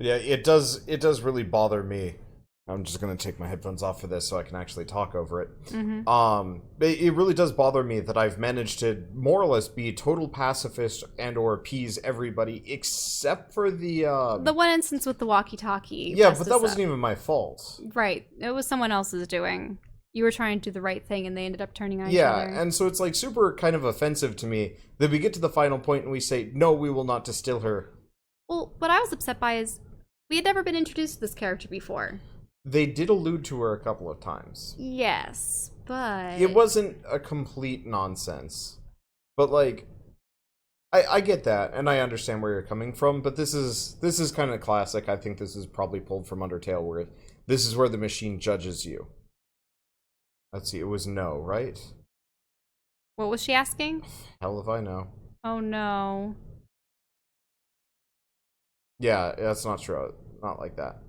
Yeah, it does really bother me. I'm just gonna take my headphones off for this so I can actually talk over it. It really does bother me that I've managed to more or less be a total pacifist and or appease everybody except for the one instance with the walkie-talkie. Yeah, but that wasn't even my fault. Right. It was someone else's doing. You were trying to do the right thing and they ended up turning on each other. Yeah, and so it's like super kind of offensive to me that we get to the final point and we say, no, we will not distill her. Well, what I was upset by is we had never been introduced to this character before. They did allude to her a couple of times. Yes, but... It wasn't a complete nonsense. But, like, I get that, and I understand where you're coming from, but this is kind of classic. I think this is probably pulled from Undertale, where this is where the machine judges you. Let's see, it was no, right? What was she asking? Hell if I know. Oh, no. Yeah, that's not true. Not like that.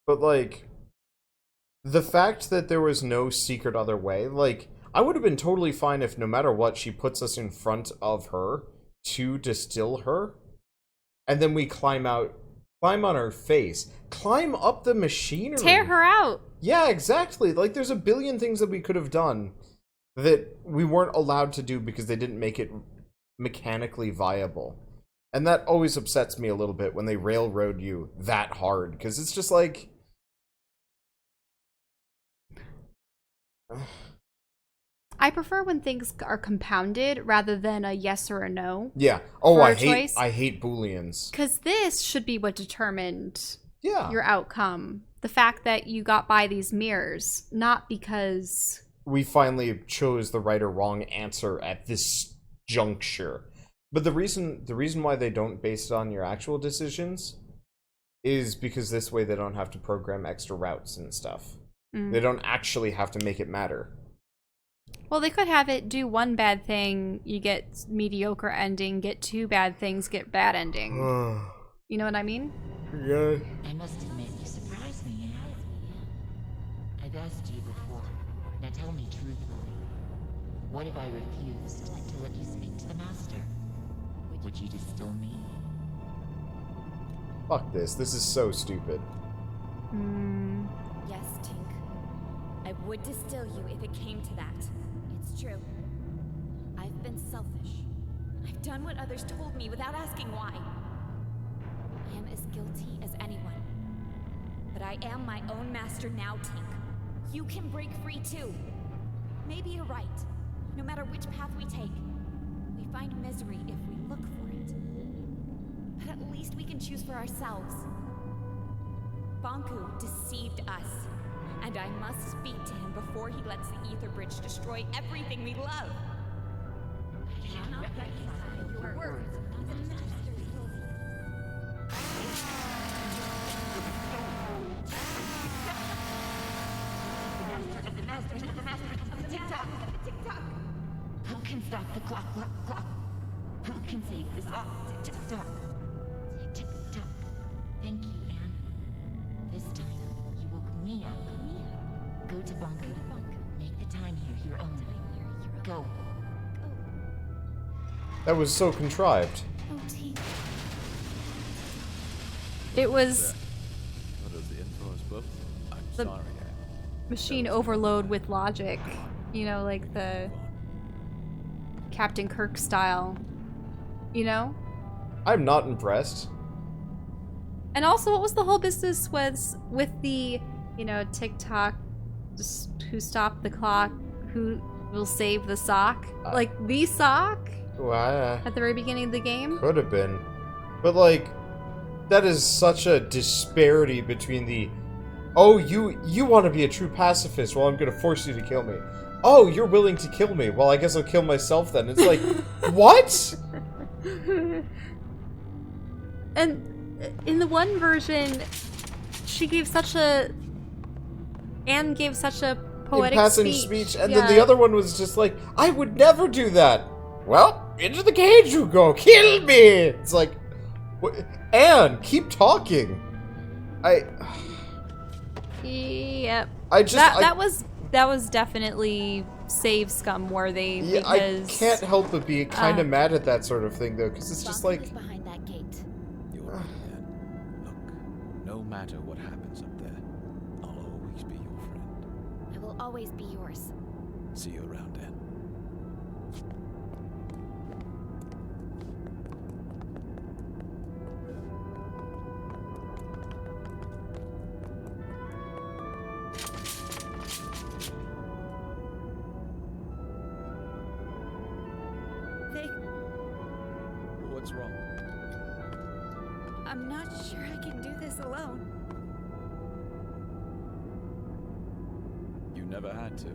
But, like, the fact that there was no secret other way, like, I would have been totally fine if no matter what, she puts us in front of her to distill her, and then we climb on her face, climb up the machinery. Tear her out! Yeah, exactly. Like, there's a billion things that we could have done that we weren't allowed to do because they didn't make it mechanically viable. And that always upsets me a little bit when they railroad you that hard, because it's just like... I prefer when things are compounded rather than a yes or a no. Yeah. Oh, I hate Booleans. Because this should be what determined your outcome. The fact that you got by these mirrors, not because... we finally chose the right or wrong answer at this juncture. But the reason why they don't base it on your actual decisions is because this way they don't have to program extra routes and stuff. They don't actually have to make it matter. Well, they could have it do one bad thing, you get mediocre ending, get two bad things, get bad ending. You know what I mean? Yeah. I must admit, you surprised me, Anne. I've asked you before. Now tell me truthfully. What if I refused to let you speak to the Master? Would you distill me? Fuck this. This is so stupid. Yes, Tink. I would distill you if it came to that. It's true. I've been selfish. I've done what others told me without asking why. I am as guilty as anyone. But I am my own master now, Tink. You can break free too. Maybe you're right. No matter which path we take, we find misery if we look for it. But at least we can choose for ourselves. Bonku deceived us, and I must speak to him before he lets the Ether Bridge destroy everything we love. I cannot reconcile your words. The Master's will. The Master, tick-tock, tick-tock. Who can stop the clock? Who can save this? Tick-tock. Tick-tock. Thank you, Anne. This time, you woke me up. Go to Bonku. Make the time here your own. Go. That was so contrived. Oh, Tink. It was What is the influence book? I'm The- sorry, Anne. machine overload with logic. You know, like the Captain Kirk style. You know? I'm not impressed. And also, what was the whole business with the, you know, TikTok, who stopped the clock, who will save the sock? Like, the sock? Well, At the very beginning of the game? could have been. But, like, that is such a disparity between the, oh, you want to be a true pacifist, well, I'm going to force you to kill me. Oh, you're willing to kill me, well, I guess I'll kill myself then. It's like, what? And in the one version, Anne gave such a poetic Impassioned speech. and then the other one was just like, I would never do that. Well, into the cage you go, kill me! It's like, Anne, keep talking. Yep. That was definitely save scum worthy, Yeah, because I can't help but be kind of mad at that sort of thing, though, because it's just Bonku like... was behind that gate. Anne, look, no matter what happens up there, I'll always be your friend. I will always be yours. See you around, Anne. What's wrong? I'm not sure I can do this alone. You never had to.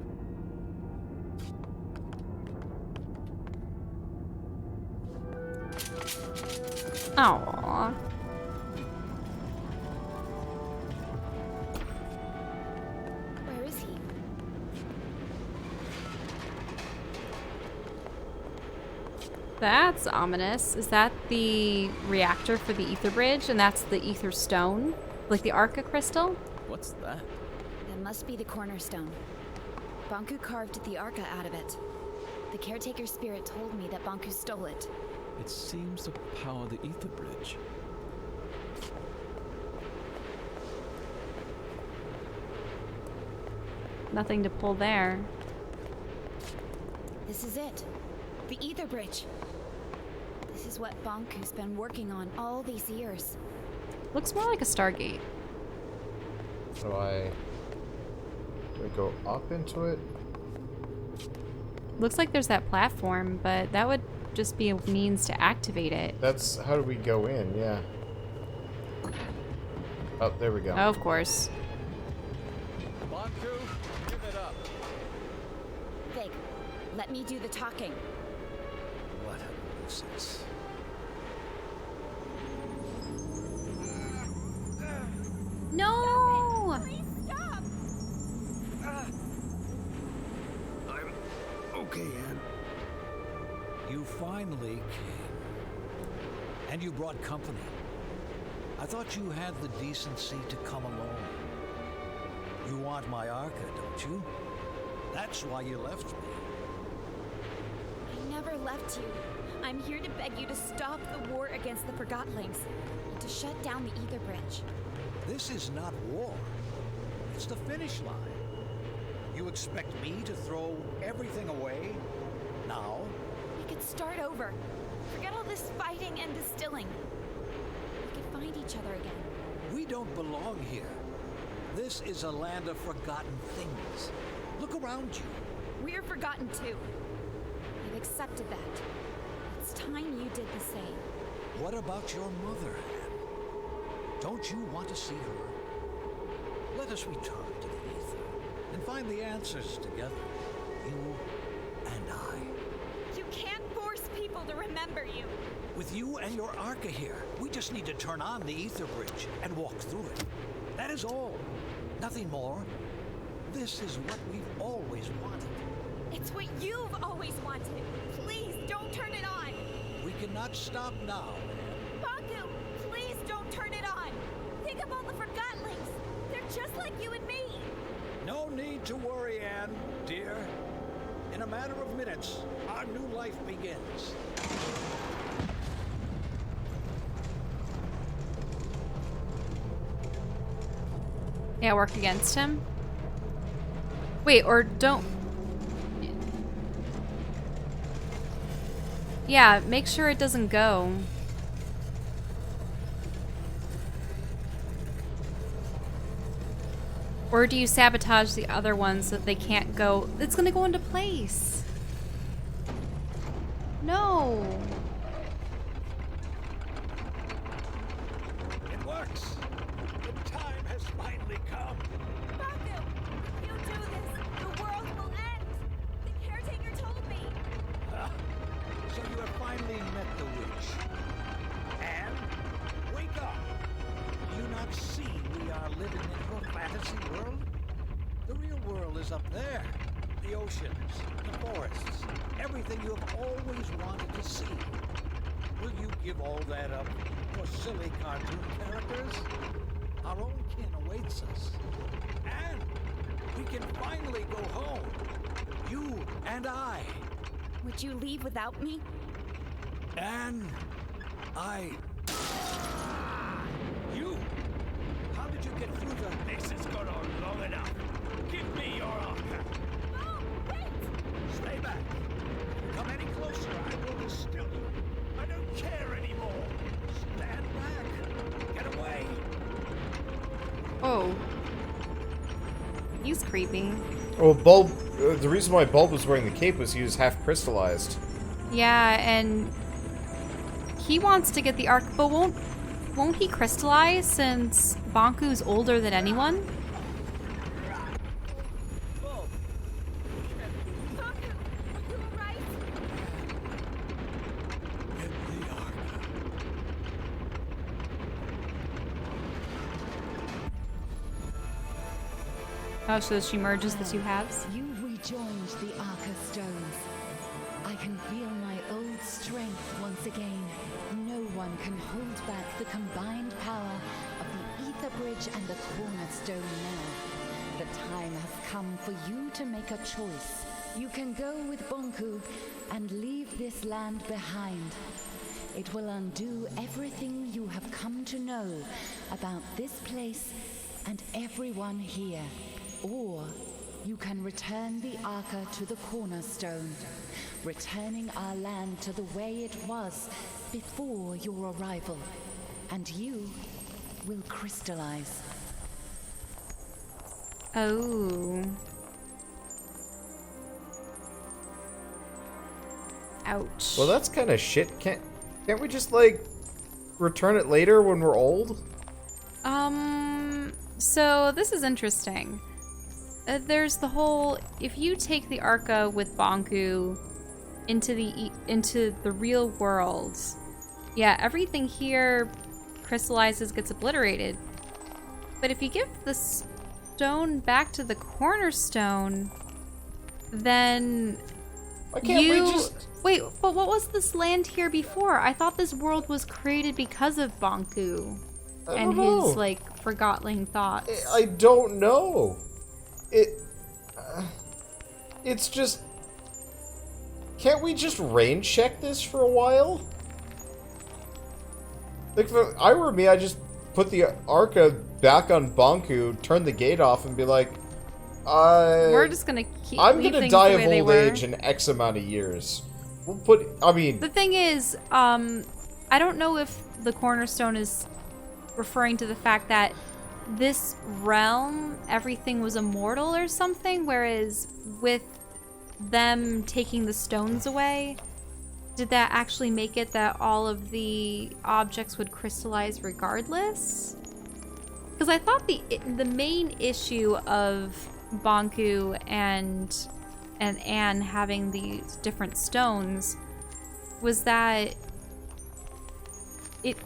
Aww. Where is he? That's ominous. Is that the reactor for the ether bridge? And that's the ether stone? Like the Arca crystal? What's that? That must be the cornerstone. Bonku carved the Arca out of it. The caretaker spirit told me that Bonku stole it. It seems to power the ether bridge. Nothing to pull there. This is it. The ether bridge. This is what Bonku's been working on all these years. Looks more like a Stargate. Do I go up into it? Looks like there's that platform, but that would just be a means to activate it. That's how do we go in? Yeah. Oh, there we go. Oh, of course. Bonku, give it up. Vig, let me do the talking. What a nuisance. No! Please stop! I'm okay, Anne. You finally came. And you brought company. I thought you had the decency to come alone. You want my Arca, don't you? That's why you left me. I never left you. I'm here to beg you to stop the war against the Forgotlings and to shut down the ether bridge. This is not war. It's the finish line. You expect me to throw everything away? Now? We could start over. Forget all this fighting and distilling. We could find each other again. We don't belong here. This is a land of forgotten things. Look around you. We're forgotten too. We've accepted that. It's time you did the same. What about your mother, Anne? Don't you want to see her? Let us return to the ether and find the answers together. You and I. You can't force people to remember you. With you and your Arca here, we just need to turn on the ether bridge and walk through it. That is all. Nothing more. This is what we've always wanted. It's what you've always wanted. Please don't turn it on. We cannot stop now, Anne. Bonku, please don't turn it on. Think of all the Forgotlings. They're just like you and me. No need to worry, Anne, dear. In a matter of minutes, our new life begins. Yeah, work against him. Wait, or don't. Yeah, make sure it doesn't go. Or do you sabotage the other ones so that they can't go? It's gonna go into place. No. It works. The time has finally come. Bonku, if you do this, the world will end. The caretaker told me. So you have finally met the witch. Anne, wake up. Do you not see we are living in her fantasy world? The real world is up there. The oceans, the forests, everything you have always wanted to see. Will you give all that up for silly cartoon characters? Our own kin awaits us. And we can finally go home. You and I. Would you leave without me? And I closer, I will distill you. I don't care anymore. Stand back. Get away. Oh. He's creepy. Well, Bulb. The reason why Bulb was wearing the cape was he was half crystallized. Yeah, and he wants to get the arc, but won't he crystallize since Bonku's older than anyone? Oh, so she merges the two halves? You've rejoined the Arca Stones. I can feel my old strength once again. No one can hold back the combined power of the Ether Bridge and the Cornerstone now. The time has come for you to make a choice. You can go with Bonku and leave this land behind. It will undo everything you have come to know about this place and everyone here. Or you can return the Arca to the Cornerstone, returning our land to the way it was before your arrival, and you will crystallize. Oh. Ouch. Well, that's kind of shit. Can't we just, like, return it later when we're old? So this is interesting. There's the whole, if you take the Arca with Bonku into the real world, yeah, everything here crystallizes, gets obliterated. But if you give the stone back to the Cornerstone, then Why can't we just... Wait, but what was this land here before? I thought this world was created because of Bonku and his, like, Forgotling thoughts. I don't know. It's just... Can't we just rain check this for a while? Like, if I were me, I'd just put the Arca back on Bonku, turn the gate off, and be like, we're just gonna keep. I'm gonna die of old age in X amount of years. We'll put. I mean, the thing is, I don't know if the Cornerstone is referring to the fact that this realm, everything was immortal or something, whereas with them taking the stones away, did that actually make it that all of the objects would crystallize regardless? Because I thought the main issue of Bonku and Anne having these different stones was that it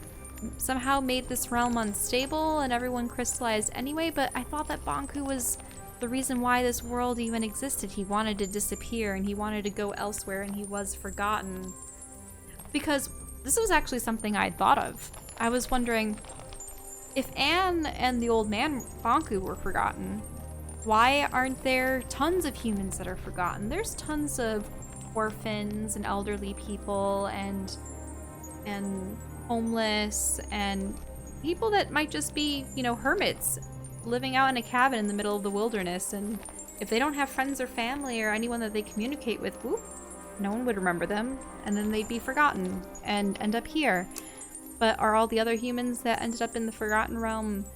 somehow made this realm unstable and everyone crystallized anyway, but I thought that Bonku was the reason why this world even existed. He wanted to disappear and he wanted to go elsewhere and he was forgotten. Because this was actually something I'd thought of. I was wondering, if Anne and the old man Bonku were forgotten, why aren't there tons of humans that are forgotten? There's tons of orphans and elderly people and homeless and people that might just be, you know, hermits living out in a cabin in the middle of the wilderness, and if they don't have friends or family or anyone that they communicate with, whoop, no one would remember them, and then they'd be forgotten and end up here. But are all the other humans that ended up in the Forgotten Realm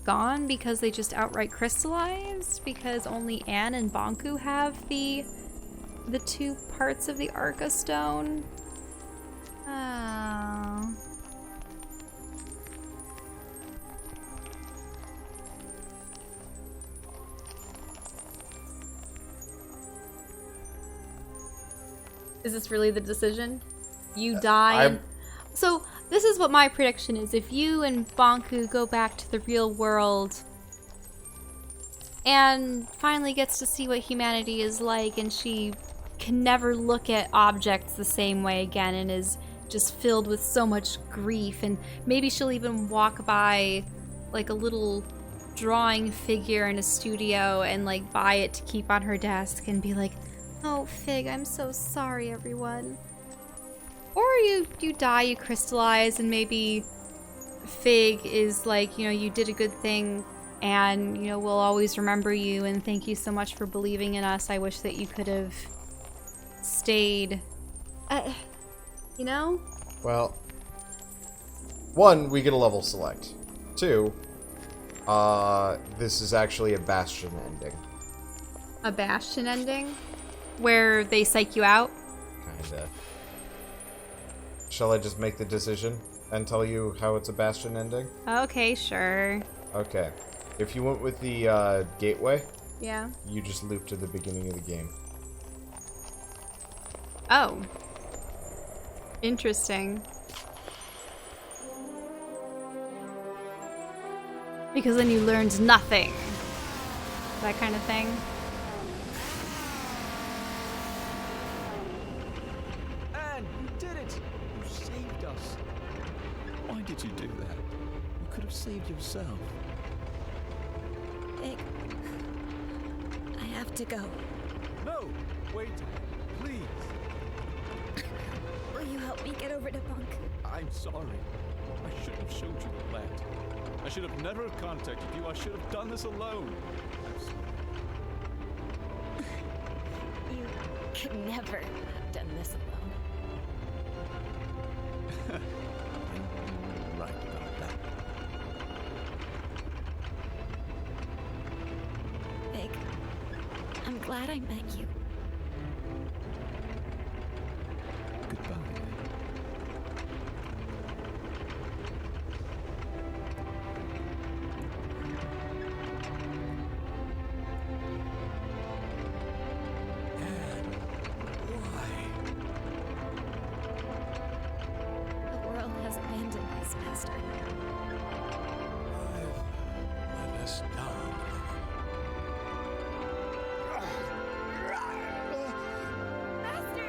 gone because they just outright crystallized? Because only Anne and Bonku have the two parts of the Arca Stone? Oh. Is this really the decision? You die and... So, this is what my prediction is. If you and Bonku go back to the real world and finally gets to see what humanity is like, and she can never look at objects the same way again and is just filled with so much grief, and maybe she'll even walk by like a little drawing figure in a studio and like buy it to keep on her desk and be like, "Oh, Fig, I'm so sorry, everyone." Or you die, you crystallize, and maybe Fig is like, you know, you did a good thing and, you know, we'll always remember you and thank you so much for believing in us. I wish that you could have stayed. You know? Well, 1, we get a level select. 2, this is actually a Bastion ending. A Bastion ending? Where they psych you out? Kinda. Shall I just make the decision and tell you how it's a Bastion ending? Okay, sure. Okay. If you went with the, gateway, Yeah. you just loop to the beginning of the game. Oh. Interesting. Because then you learned nothing. That kind of thing. Anne, you did it! You saved us. Why did you do that? You could have saved yourself. Vic, I have to go. No! Wait, please. Will you help me get over to Bonku? I'm sorry. I should have showed you the plant. I should have never have contacted you. I should have done this alone. I'm sorry. You could never have done this alone. I'm right about that. Vic, I'm glad I met you. Goodbye. The world has abandoned us, Master. Let us down. Master!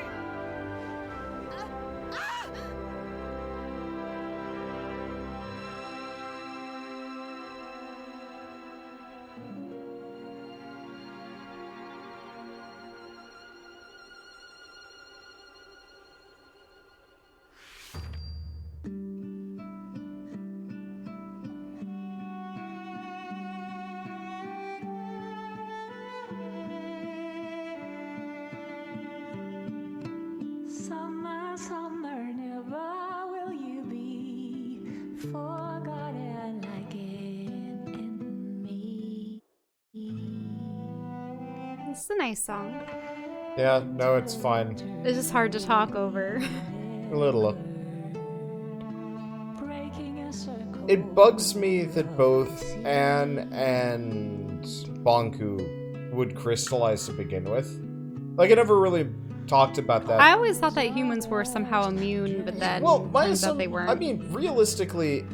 Summer, summer, never will you be forgotten again in me. This is a nice song. Yeah, no, it's fine. It's just hard to talk over. A little. Breaking a circle. It bugs me that both Anne and Bonku would crystallize to begin with. Like, I never really talked about that. I always thought that humans were somehow immune, but then Well, my turns out they weren't. I mean, realistically,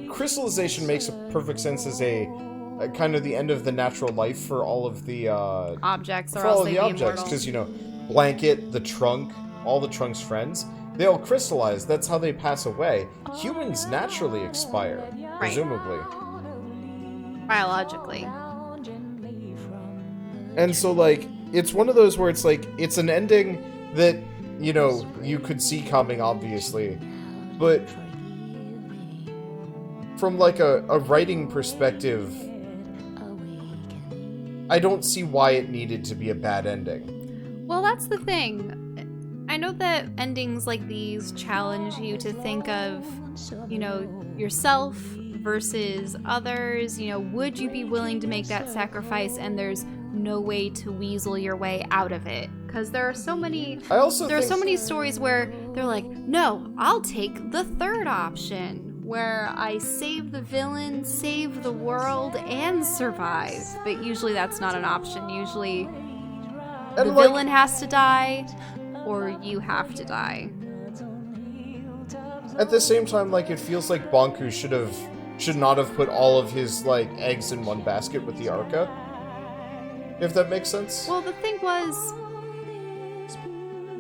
crystallization makes perfect sense as a kind of the end of the natural life for all of the Objects, or for all else of they'd the be objects, immortal. because you know, Blanket, the trunk, all the Trunk's friends, they all crystallize. That's how they pass away. Humans naturally expire, presumably. Biologically. And so, like, it's one of those where it's like, it's an ending that, you know, you could see coming, obviously. But from, like, a writing perspective, I don't see why it needed to be a bad ending. Well, that's the thing. I know that endings like these challenge you to think of, you know, yourself versus others. You know, would you be willing to make that sacrifice? And there's no way to weasel your way out of it. Because there are so many I also there are think, so many stories where they're like, no, I'll take the third option, where I save the villain, save the world, and survive. But usually that's not an option. Usually the and, like, villain has to die, or you have to die. at the same time, like, it feels like Bonku should not have put all of his, like, eggs in one basket with the Arca. If that makes sense. Well, the thing was,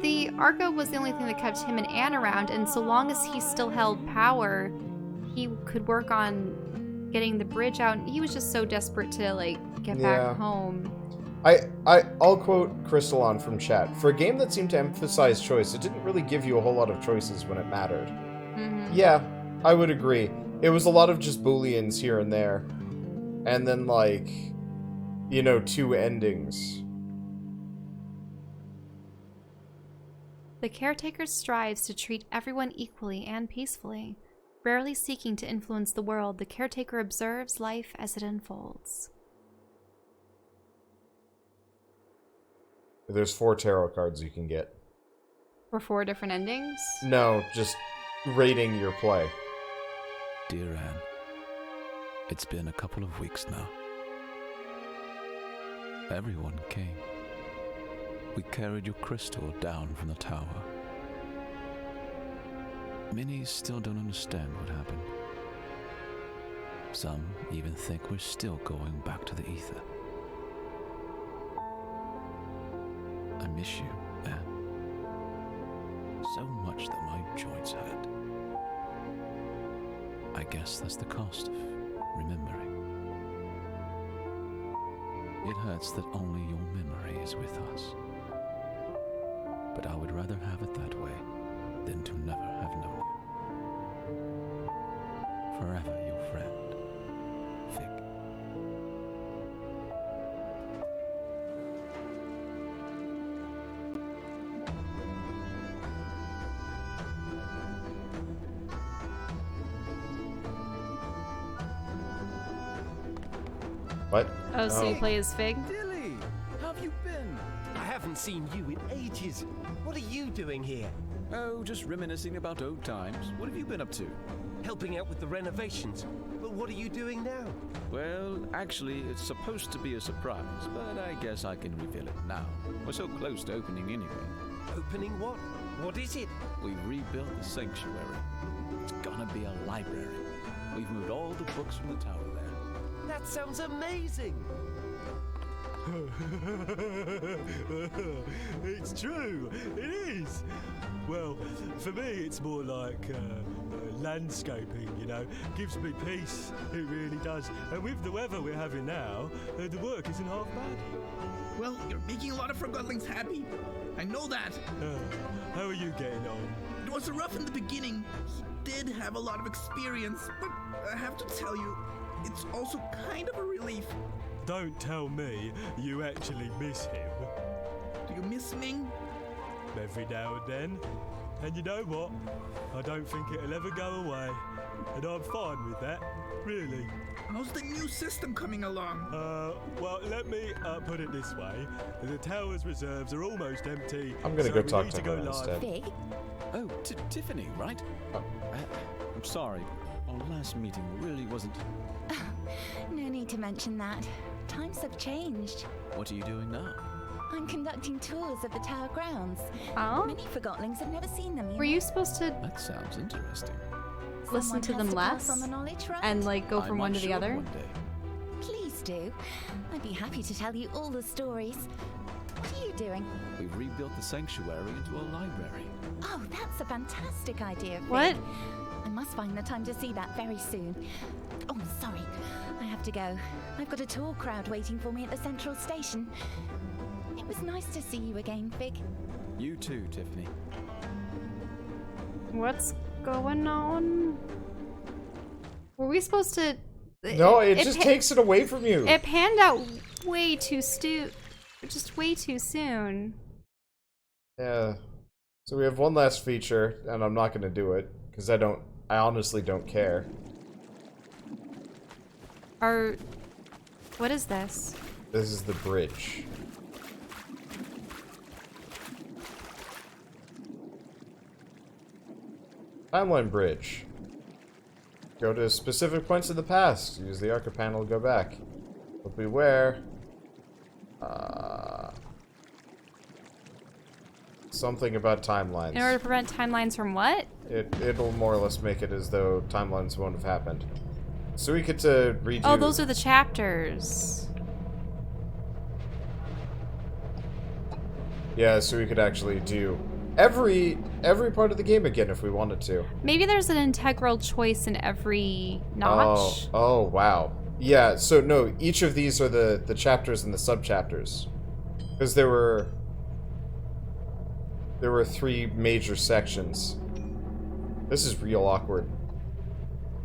the Arca was the only thing that kept him and Anne around, and so long as he still held power, he could work on getting the bridge out. And he was just so desperate to, like, get Yeah. back home. I'll quote Crystalon from chat. For a game that seemed to emphasize choice, it didn't really give you a whole lot of choices when it mattered. Mm-hmm. Yeah, I would agree. It was a lot of just booleans here and there. And then, like, you know, 2 endings. The caretaker strives to treat everyone equally and peacefully. Rarely seeking to influence the world, the caretaker observes life as it unfolds. There's 4 tarot cards you can get. For 4 different endings? No, just rating your play. Dear Anne, it's been a couple of weeks now. Everyone came. We carried your crystal down from the tower. Many still don't understand what happened. Some even think we're still going back to the ether. I miss you, Anne. So much that my joints hurt. I guess that's the cost of remembering. It hurts that only your memory is with us. But I would rather have it that way than to never have known you. Forever your friend, Fig. What? Oh, so you play as Fig? Dilly, how have you been? I haven't seen you in ages. What are you doing here? Oh, just reminiscing about old times. What have you been up to? Helping out with the renovations. But what are you doing now? Well, actually, it's supposed to be a surprise, but I guess I can reveal it now. We're so close to opening anyway. Opening what? What is it? We've rebuilt the sanctuary. It's gonna be a library. We've moved all the books from the tower there. That sounds amazing. It's true, it is. Well, for me, it's more like landscaping, you know. Gives me peace, it really does. And with the weather we're having now, the work isn't half bad. Well, you're making a lot of Forgotlings happy. I know that. How are you getting on? It was rough in the beginning. He did have a lot of experience, but I have to tell you, it's also kind of a relief. Don't tell me you actually miss him. Do you miss Ming? Every now and then. And you know what? I don't think it'll ever go away. And I'm fine with that, really. How's the new system coming along? Well, let me put it this way. The tower's reserves are almost empty. I'm gonna so go we talk need to go her live. instead. Fig? Oh, Tiffany, right? Oh. I'm sorry. Our last meeting really wasn't... No need to mention that. Times have changed. What are you doing now? I'm conducting tours of the tower grounds. Oh? Many Forgotlings have never seen them. Were you supposed to That sounds interesting. listen to them less On the knowledge, right? and like go from I one might to the show up other? one day. Please do. I'd be happy to tell you all the stories. What are you doing? We've rebuilt the sanctuary into a library. Oh, that's a fantastic idea, Fig. What? I must find the time to see that very soon. Oh, sorry. I have to go. I've got a tour crowd waiting for me at the central station. It was nice to see you again, Fig. You too, Tiffany. What's going on? Were we supposed to... No, it just takes it away from you. It panned out way too just way too soon. Yeah. So we have one last feature, and I'm not gonna do it, because I honestly don't care. What is this? This is the bridge. Timeline bridge. Go to specific points in the past. Use the Arca panel to go back. But beware. Something about timelines. In order to prevent timelines from what? It'll more or less make it as though timelines won't have happened. So we get to redo... Oh, those are the chapters. Yeah, so we could actually do every part of the game again if we wanted to. Maybe there's an integral choice in every notch. Oh, wow. Yeah, so no, each of these are the chapters and the sub-chapters. Because there were 3 major sections. This is real awkward.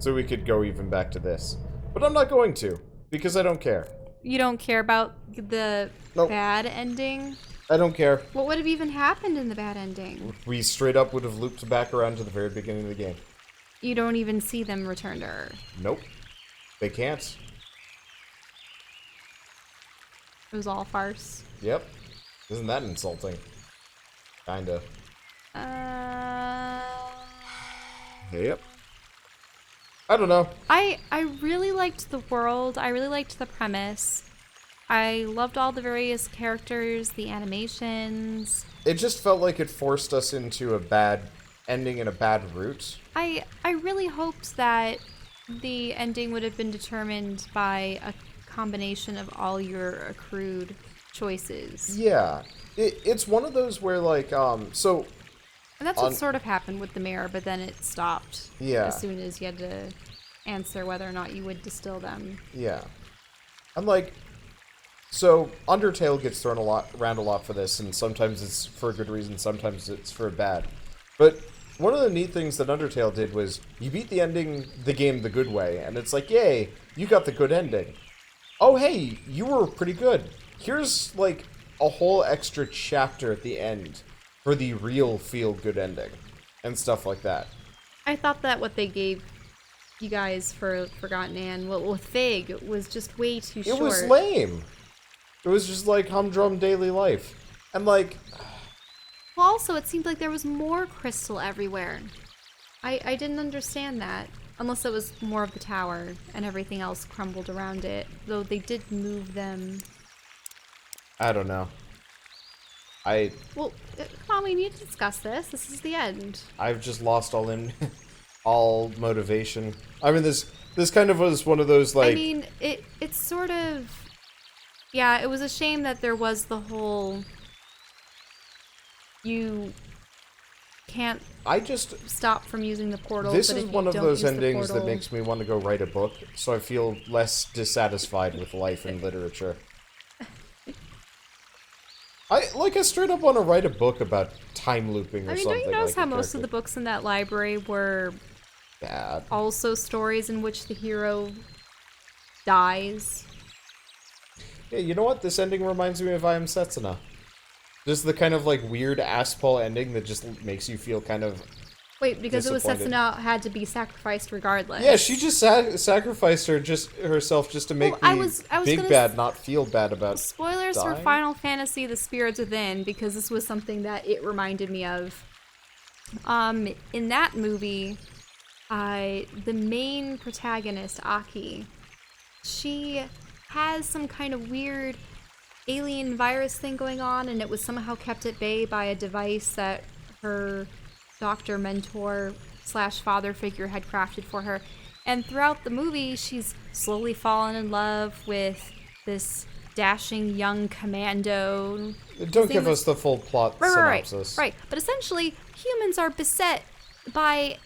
So we could go even back to this. But I'm not going to, because I don't care. You don't care about the Nope. bad ending? I don't care. What would have even happened in the bad ending? We straight up would have looped back around to the very beginning of the game. You don't even see them return to Earth. Nope. They can't. It was all farce. Yep. Isn't that insulting? Kinda. Yep. I don't know. I really liked the world. I really liked the premise. I loved all the various characters, the animations. It just felt like it forced us into a bad ending and a bad route. I really hoped that the ending would have been determined by a combination of all your accrued choices. Yeah. It's one of those where, like, so... And that's what sort of happened with the mirror, but then it stopped. Yeah. As soon as you had to answer whether or not you would distill them. Yeah. I'm like... So, Undertale gets thrown around a lot for this, and sometimes it's for a good reason, sometimes it's for a bad. But one of the neat things that Undertale did was, you beat the game the good way, and it's like, yay, you got the good ending. Oh, hey, you were pretty good. Here's, like, a whole extra chapter at the end for the real feel-good ending, and stuff like that. I thought that what they gave you guys for Forgotten Anne, well, with Fig, was just way too short. It was lame. It was just like humdrum daily life. And like... Well, also, it seemed like there was more crystal everywhere. I didn't understand that. Unless it was more of the tower, and everything else crumbled around it. Though they did move them. I don't know. Well, come on, we need to discuss this. This is the end. I've just lost all motivation. I mean, this kind of was one of those, like... I mean, it's sort of... Yeah, it was a shame that there was the whole... You can't stop from using the portal. This but is if one you of don't those use the endings that portal- makes me want to go write a book, so I feel less dissatisfied with life and literature. I straight up want to write a book about time looping or something. Don't you notice like how most of the books in that library were bad? Also stories in which the hero dies. Yeah, you know what? This ending reminds me of I Am Setsuna. Just the kind of, like, weird ass-pull ending that just makes you feel kind of Wait, because it was disappointed. Setsuna had to be sacrificed regardless. Yeah, she just sacrificed herself just to make I the was Big gonna Bad not feel bad about Spoilers for dying. Final Fantasy The Spirits Within, because this was something that it reminded me of. In that movie, the main protagonist, Aki, she has some kind of weird alien virus thing going on, and it was somehow kept at bay by a device that her doctor, mentor, / father figure had crafted for her. And throughout the movie, she's slowly fallen in love with this dashing young commando. Don't give us the full plot synopsis. Right. But essentially, humans are beset by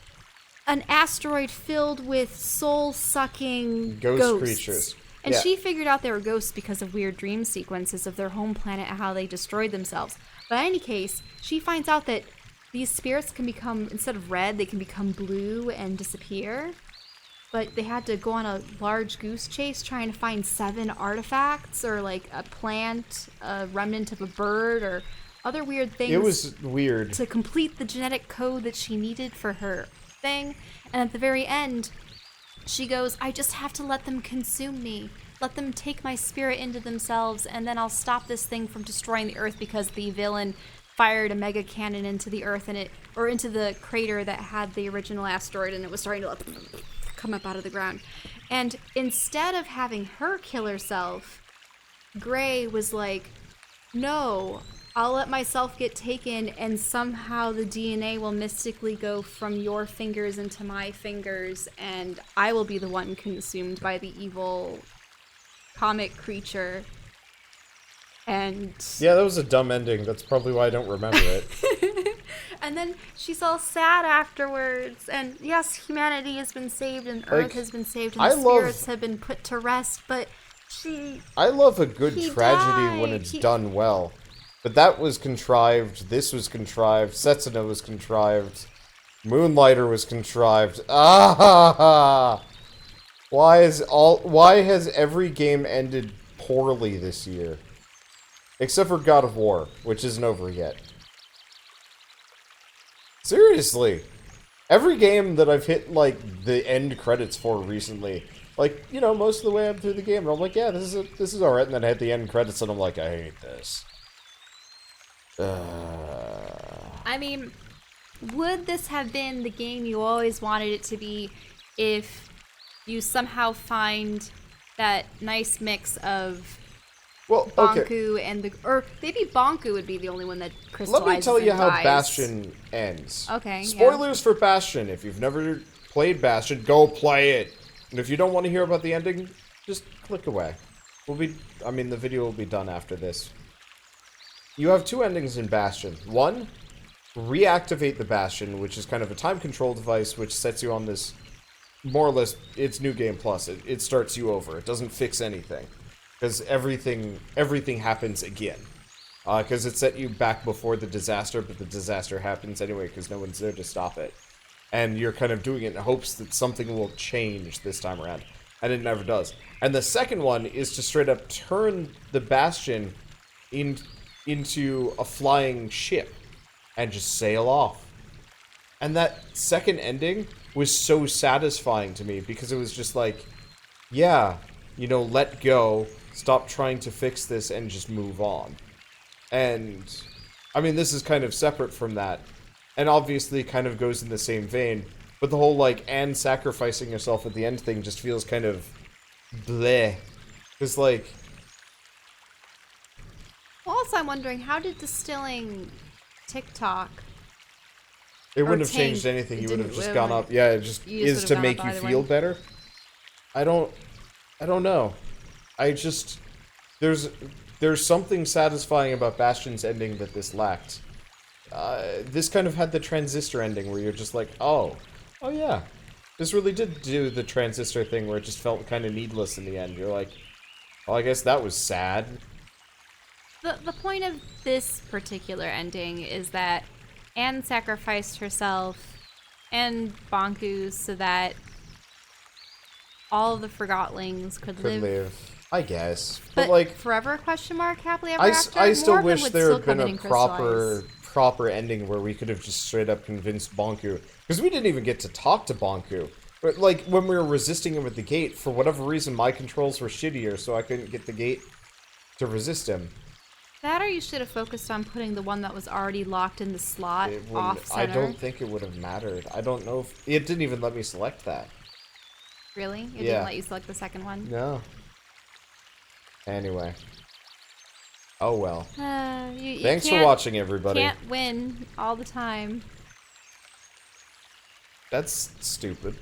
an asteroid filled with soul-sucking Ghost creatures. And Yeah. she figured out they were ghosts because of weird dream sequences of their home planet and how they destroyed themselves. But in any case, she finds out that these spirits can become, instead of red, they can become blue and disappear. But they had to go on a large goose chase trying to find 7 artifacts, or like a plant, a remnant of a bird, or other weird things. It was weird. To complete the genetic code that she needed for her thing. And at the very end, she goes, I just have to let them consume me. Let them take my spirit into themselves, and then I'll stop this thing from destroying the Earth, because the villain fired a mega cannon into the Earth, or into the crater that had the original asteroid, and it was starting to come up out of the ground. And instead of having her kill herself, Gray was like, no, I'll let myself get taken, and somehow the DNA will mystically go from your fingers into my fingers, and I will be the one consumed by the evil comic creature. And yeah, that was a dumb ending. That's probably why I don't remember it. And then she's all sad afterwards, and yes, humanity has been saved, and Earth has been saved, and the spirits have been put to rest, but I love a good tragedy when it's done well. But that was contrived, this was contrived, Setsuna was contrived, Moonlighter was contrived. Why has every game ended poorly this year? Except for God of War, which isn't over yet. Seriously. Every game that I've hit, like, the end credits for recently, like, you know, most of the way up through the game, and I'm like, yeah, this is alright, and then I hit the end credits, and I'm like, I hate this. I mean, would this have been the game you always wanted it to be if you somehow find that nice mix of Bonku and the... Or maybe Bonku would be the only one that crystallizes. Let me tell you how dies. Bastion ends. Okay, Spoilers for Bastion. If you've never played Bastion, go play it. And if you don't want to hear about the ending, just click away. The video will be done after this. You have two endings in Bastion. One, reactivate the Bastion, which is kind of a time control device which sets you on this, more or less, it's New Game Plus. It starts you over. It doesn't fix anything. Because everything happens again. Because it set you back before the disaster, but the disaster happens anyway because no one's there to stop it. And you're kind of doing it in hopes that something will change this time around. And it never does. And the second one is to straight up turn the Bastion into a flying ship and just sail off. And that second ending was so satisfying to me because it was just like, yeah, you know, let go, stop trying to fix this, and just move on. And, I mean, this is kind of separate from that, and obviously kind of goes in the same vein, but the whole, like, Anne sacrificing herself at the end thing just feels kind of bleh. Because, like... Well, also I'm wondering, how did distilling TikTok... It wouldn't have changed anything, you would have just gone up. Yeah, it just is to make you feel better. I don't know. I just... There's something satisfying about Bastion's ending that this lacked. This kind of had the Transistor ending where you're just like, oh yeah. This really did do the Transistor thing where it just felt kind of needless in the end. You're like, well, I guess that was sad. The point of this particular ending is that Anne sacrificed herself and Bonku so that all of the Forgotlings could live. I guess. But like, forever, question mark, happily ever after? I still wish there had been a proper ending where we could have just straight up convinced Bonku. Because we didn't even get to talk to Bonku. But, like, when we were resisting him at the gate, for whatever reason, my controls were shittier, so I couldn't get the gate to resist him. That, or you should have focused on putting the one that was already locked in the slot off-center. I don't think it would have mattered. I don't know if... It didn't even let me select that. Really? It didn't let you select the second one? No. Anyway. Oh well. Thanks for watching, everybody. You can't win all the time. That's stupid.